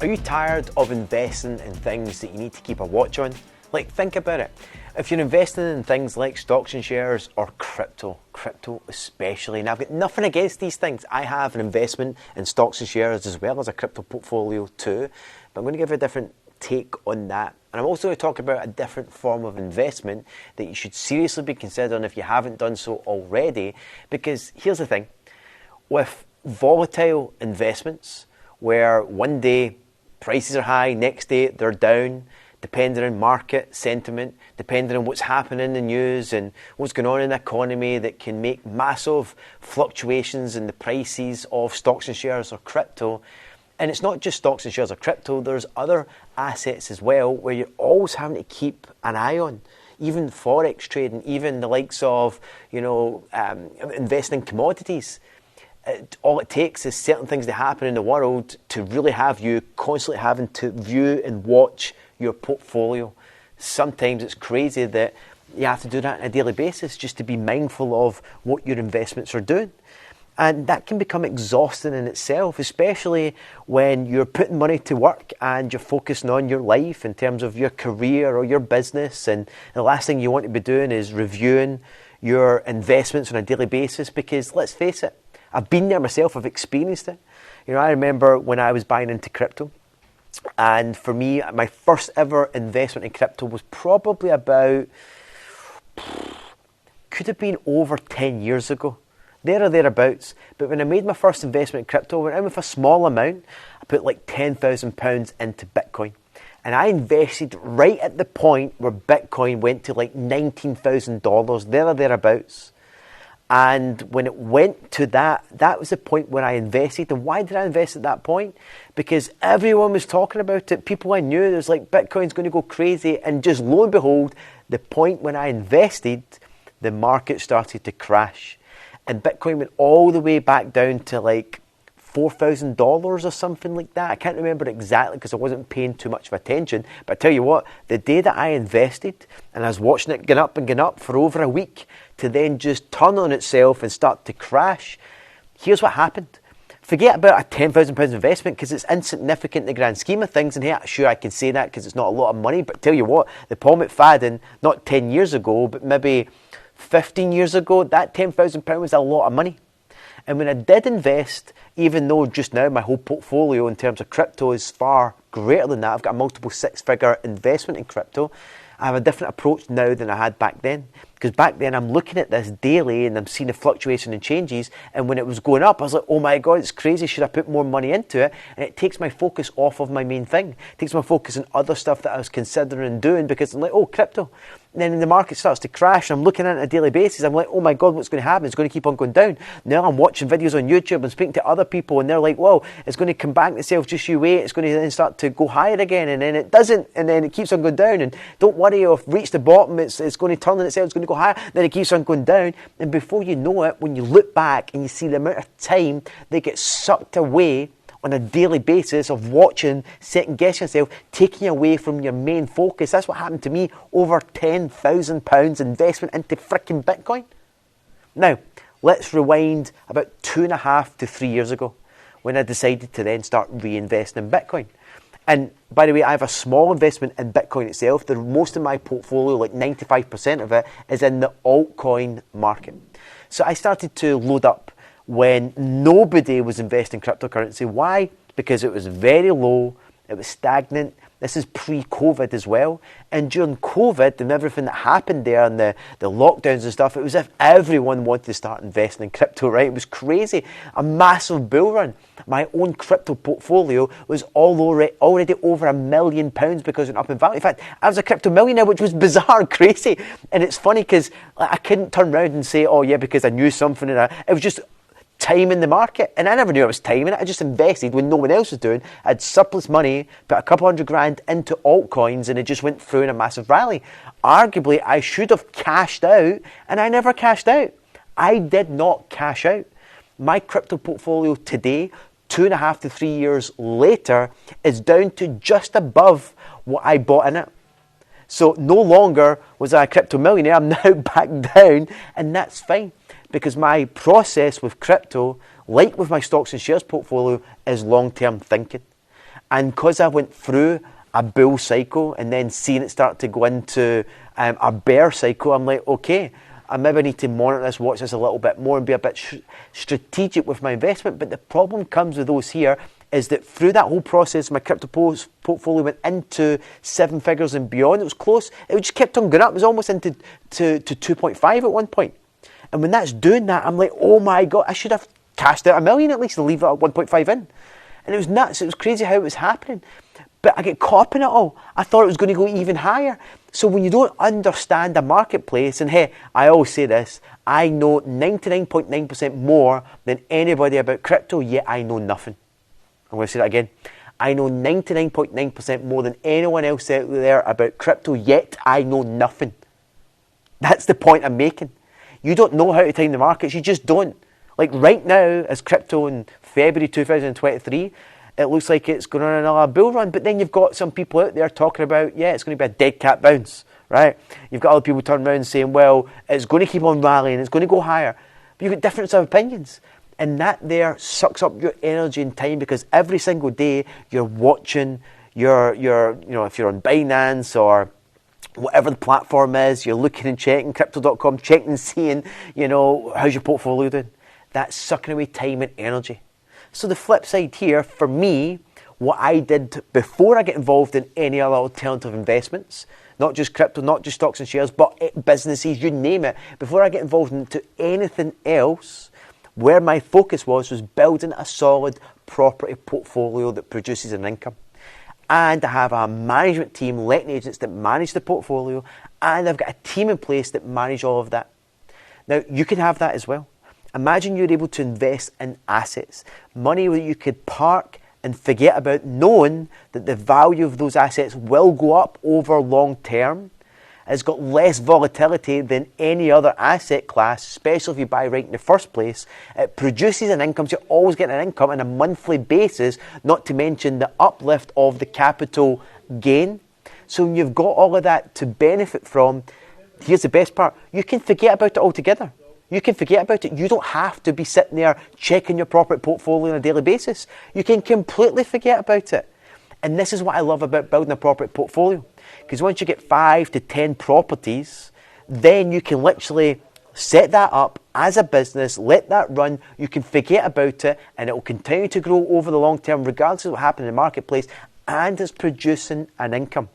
Are you tired of investing in things that you need to keep a watch on? Like, think about it. If you're investing in things like stocks and shares or crypto especially, and I've got nothing against these things. I have an investment in stocks and shares as well as a crypto portfolio too, but I'm going to give you a different take on that. And I'm also going to talk about a different form of investment that you should seriously be considering if you haven't done so already, because here's the thing. With volatile investments, where one day prices are high, next day they're down, depending on market sentiment, depending on what's happening in the news and what's going on in the economy, that can make massive fluctuations in the prices of stocks and shares or crypto. And it's not just stocks and shares or crypto, there's other assets as well where you're always having to keep an eye on. Even forex trading, even the likes of, investing in commodities. All it takes is certain things that happen in the world to really have you constantly having to view and watch your portfolio. Sometimes it's crazy that you have to do that on a daily basis just to be mindful of what your investments are doing. And that can become exhausting in itself, especially when you're putting money to work and you're focusing on your life in terms of your career or your business. And the last thing you want to be doing is reviewing your investments on a daily basis, because let's face it, I've been there myself, I've experienced it. I remember when I was buying into crypto, and for me, my first ever investment in crypto was probably about, could have been over 10 years ago, there or thereabouts. But when I made my first investment in crypto, I went in with a small amount. I put like £10,000 into Bitcoin. And I invested right at the point where Bitcoin went to like $19,000, there or thereabouts. And when it went to that was the point where I invested. And why did I invest at that point? Because everyone was talking about it. People I knew, there's like, Bitcoin's going to go crazy. And just lo and behold, the point when I invested, the market started to crash. And Bitcoin went all the way back down to like $4,000 or something like that. I can't remember exactly because I wasn't paying too much of attention. But I tell you what, the day that I invested and I was watching it going up and going up for over a week to then just turn on itself and start to crash, here's what happened. Forget about a £10,000 investment because it's insignificant in the grand scheme of things. And here, sure, I can say that because it's not a lot of money. But tell you what, the Paul McFadden, not 10 years ago, but maybe 15 years ago, that £10,000 was a lot of money. And when I did invest, even though just now my whole portfolio in terms of crypto is far greater than that, I've got a multiple six-figure investment in crypto, I have a different approach now than I had back then. Because back then I'm looking at this daily and I'm seeing the fluctuation and changes. And when it was going up, I was like, oh my God, it's crazy. Should I put more money into it? And it takes my focus off of my main thing. It takes my focus on other stuff that I was considering doing because I'm like, oh, crypto. And then the market starts to crash and I'm looking at it on a daily basis. I'm like, oh my God, what's going to happen? It's going to keep on going down. Now I'm watching videos on YouTube and speaking to other people and they're like, whoa, it's going to come back to itself, just you wait. It's going to then start to go higher again. And then it doesn't. And then it keeps on going down. And don't worry, if reached the bottom, it's going to turn on itself, it's going to go higher. Then it keeps on going down. And before you know it, when you look back and you see the amount of time they get sucked away on a daily basis of watching, second guessing yourself, taking you away from your main focus. That's what happened to me. Over £10,000 investment into frickin' Bitcoin. Now, let's rewind about 2.5 to 3 years ago when I decided to then start reinvesting in Bitcoin. And by the way, I have a small investment in Bitcoin itself. Most of my portfolio, like 95% of it, is in the altcoin market. So I started to load up when nobody was investing in cryptocurrency. Why? Because it was very low, it was stagnant. This is pre-COVID as well. And during COVID and everything that happened there and the lockdowns and stuff, it was as if everyone wanted to start investing in crypto, right? It was crazy. A massive bull run. My own crypto portfolio was already over £1 million because it went up in value. In fact, I was a crypto millionaire, which was bizarre, crazy. And it's funny because I couldn't turn around and say, oh yeah, because I knew something. And it was just timing the market, and I never knew I was timing it. I just invested when no one else was doing. I had surplus money, put a couple $100,000 into altcoins, and it just went through in a massive rally. Arguably, I should have cashed out, and I never cashed out. I did not cash out. My crypto portfolio today, 2.5 to 3 years later, is down to just above what I bought in it. So no longer was I a crypto millionaire. I'm now back down, and that's fine. Because my process with crypto, like with my stocks and shares portfolio, is long-term thinking. And because I went through a bull cycle and then seeing it start to go into a bear cycle, I'm like, okay, I maybe need to monitor this, watch this a little bit more and be a bit strategic with my investment. But the problem comes with those here is that through that whole process, my crypto portfolio went into 7 figures and beyond. It was close. It just kept on going up. It was almost into to 2.5 at one point. And when that's doing that, I'm like, oh my God, I should have cashed out $1 million at least to leave it at 1.5 in. And it was nuts. It was crazy how it was happening. But I get caught up in it all. I thought it was going to go even higher. So when you don't understand the marketplace, and hey, I always say this, I know 99.9% more than anybody about crypto, yet I know nothing. I'm going to say that again. I know 99.9% more than anyone else out there about crypto, yet I know nothing. That's the point I'm making. You don't know how to time the markets. You just don't. Like right now, as crypto in February 2023, it looks like it's going on another bull run. But then you've got some people out there talking about, yeah, it's going to be a dead cat bounce, right? You've got other people turning around saying, well, it's going to keep on rallying, it's going to go higher. But you've got different sort of opinions. And that there sucks up your energy and time because every single day you're watching, if you're on Binance or whatever the platform is, you're looking and checking, crypto.com, checking and seeing, how's your portfolio doing? That's sucking away time and energy. So the flip side here, for me, what I did before I get involved in any other alternative investments, not just crypto, not just stocks and shares, but businesses, you name it, before I get involved into anything else, where my focus was building a solid property portfolio that produces an income. And I have a management team, letting agents that manage the portfolio, and I've got a team in place that manage all of that. Now, you can have that as well. Imagine you're able to invest in assets, money that you could park and forget about, knowing that the value of those assets will go up over long term. It's got less volatility than any other asset class, especially if you buy right in the first place. It produces an income, so you're always getting an income on a monthly basis, not to mention the uplift of the capital gain. So when you've got all of that to benefit from, here's the best part, you can forget about it altogether. You can forget about it. You don't have to be sitting there checking your property portfolio on a daily basis. You can completely forget about it. And this is what I love about building a property portfolio. Because once you get 5 to 10 properties, then you can literally set that up as a business, let that run, you can forget about it, and it will continue to grow over the long term, regardless of what happens in the marketplace, and it's producing an income.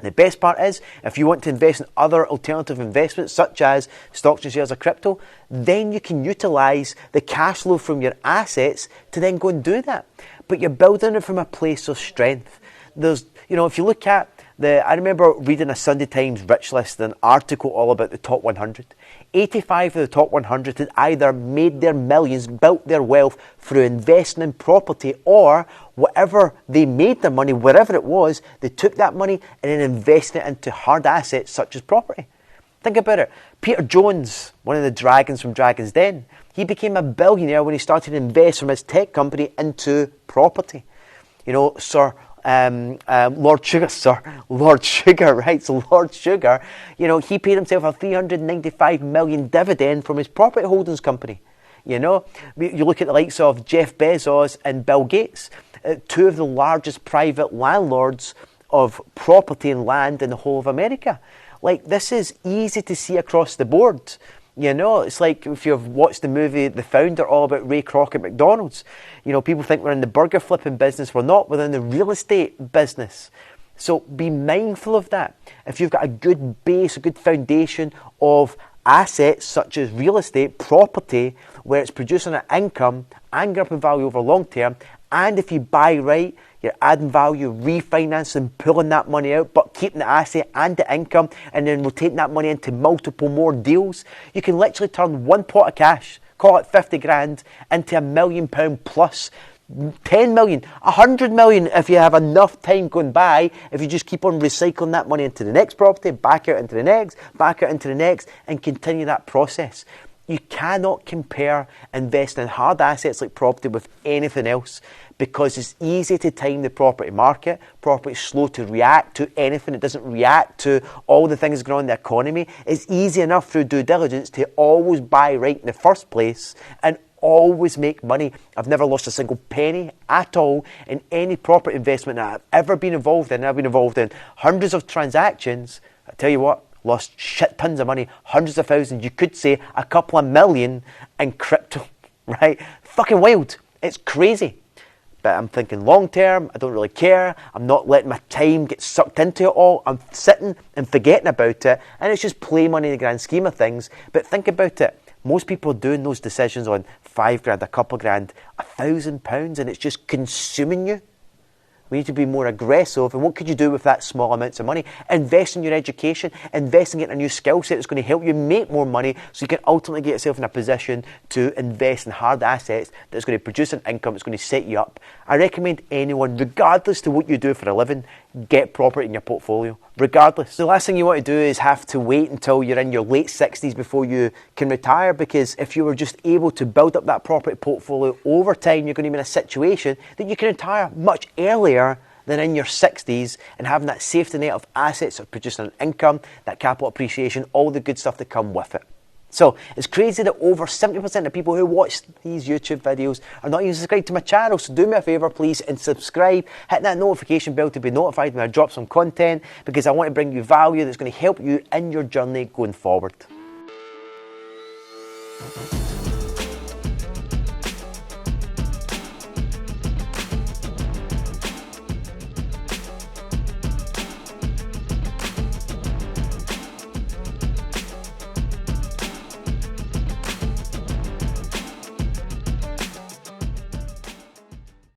The best part is, if you want to invest in other alternative investments, such as stocks and shares or crypto, then you can utilise the cash flow from your assets to then go and do that. But you're building it from a place of strength. There's, if you look at I remember reading a Sunday Times Rich List, an article all about the top 100. 85 of the top 100 had either made their millions, built their wealth through investing in property, or whatever they made their money, wherever it was, they took that money and then invested it into hard assets such as property. Think about it. Peter Jones, one of the dragons from Dragon's Den, he became a billionaire when he started to invest from his tech company into property. Lord Sugar, right? So Lord Sugar, he paid himself a $395 million dividend from his property holdings company. You look at the likes of Jeff Bezos and Bill Gates, two of the largest private landlords of property and land in the whole of America. Like, this is easy to see across the board. It's like if you've watched the movie The Founder, all about Ray Kroc at McDonald's. People think we're in the burger flipping business. We're not. We're in the real estate business. So be mindful of that. If you've got a good base, a good foundation of assets such as real estate, property, where it's producing an income and going up in value over long term, and if you buy right, you're adding value, refinancing, pulling that money out, but keeping the asset and the income, and then rotating that money into multiple more deals. You can literally turn one pot of cash, call it 50 grand, into £1 million plus, 10 million, 100 million if you have enough time going by, if you just keep on recycling that money into the next property, back out into the next, back out into the next, and continue that process. You cannot compare investing in hard assets like property with anything else, because it's easy to time the property market. Property is slow to react to anything. It doesn't react to all the things going on in the economy. It's easy enough through due diligence to always buy right in the first place and always make money. I've never lost a single penny at all in any property investment that I've ever been involved in. I've been involved in hundreds of transactions. I tell you what, lost shit tons of money, hundreds of thousands, you could say a couple of million in crypto, right? Fucking wild. It's crazy. But I'm thinking long term, I don't really care. I'm not letting my time get sucked into it all. I'm sitting and forgetting about it. And it's just play money in the grand scheme of things. But think about it. Most people are doing those decisions on £5,000, a couple of grand, £1,000, and it's just consuming you. We need to be more aggressive. And what could you do with that small amounts of money? Invest in your education. Invest in getting a new skill set that's going to help you make more money so you can ultimately get yourself in a position to invest in hard assets that's going to produce an income that's going to set you up. I recommend anyone, regardless to what you do for a living, get property in your portfolio. Regardless. The last thing you want to do is have to wait until you're in your late 60s before you can retire, because if you were just able to build up that property portfolio over time, you're going to be in a situation that you can retire much earlier than in your 60s and having that safety net of assets that produce an income, that capital appreciation, all the good stuff that come with it. So it's crazy that over 70% of people who watch these YouTube videos are not even subscribed to my channel. So do me a favour, please, and subscribe. Hit that notification bell to be notified when I drop some content, because I want to bring you value that's going to help you in your journey going forward.